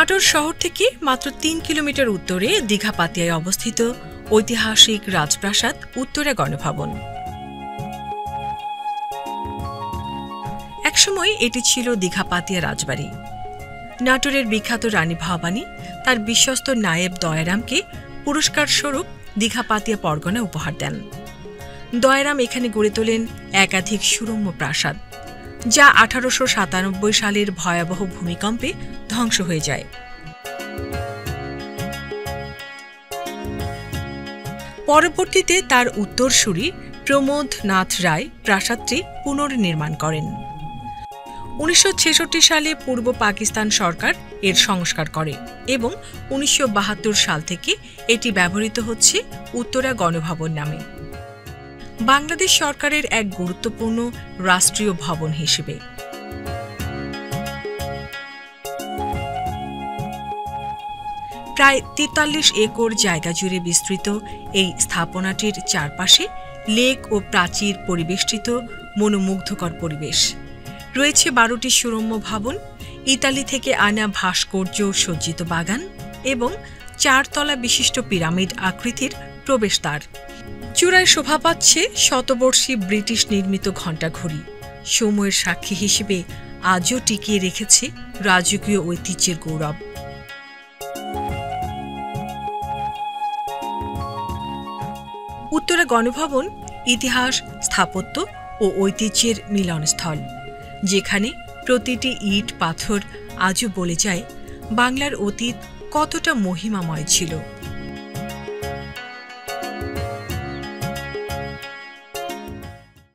নাটোর শহর থেকে মাত্র ৩ কিলোমিটার উত্তরে দীঘাপাতিয়ায় অবস্থিত ঐতিহাসিক রাজপ্রাসাদ উত্তরা গণভবন। একসময় এটি ছিল দীঘাপাতিয়া রাজবাড়ি। নাটোরের বিখ্যাত রানী ভবানী তার বিশ্বস্ত নায়েব দয়ারামকে পুরস্কার স্বরূপ দীঘাপাতিয়া পরগনা উপহার দেন। দয়ারাম এখানে গড়ে তোলেন একাধিক সুরম্য প্রাসাদ, যা 1897 সালের ভয়াবহ ভূমিকম্পে ধ্বংস হয়ে যায়। পরবর্তীতে তার উত্তরসূরি প্রমোদ নাথ রায় প্রাসাদটি পুনর্নির্মাণ করেন। 1966 সালে পূর্ব পাকিস্তান সরকার এর সংস্কার করে এবং 1972 সাল থেকে এটি ব্যবহৃত হচ্ছে উত্তরা গণভবন নামে, বাংলাদেশ সরকারের এক গুরুত্বপূর্ণ রাষ্ট্রীয় ভবন হিসেবে। প্রায় 43 একর জায়গা জুড়ে বিস্তৃত এই স্থাপনাটির চারপাশে লেক ও প্রাচীর পরিবেষ্টিত মনোমুগ্ধকর পরিবেশ। রয়েছে 12টি সুরম্য ভবন, ইতালি থেকে আনা ভাস্কর্য সজ্জিত বাগান এবং 4 তলা বিশিষ্ট পিরামিড আকৃতির প্রবেশদ্বার। চূড়ায় শোভা পাচ্ছে শতবর্ষী ব্রিটিশ নির্মিত ঘণ্টাঘড়ি, সময়ের সাক্ষী হিসেবে আজও টিকিয়ে রেখেছে রাজকীয় ঐতিহ্যের গৌরব। উত্তরা গণভবন ইতিহাস, স্থাপত্য ও ঐতিহ্যের মিলনস্থল, যেখানে প্রতিটি ইট পাথর আজও বলে যায় বাংলার অতীত কতটা মহিমাময় ছিল।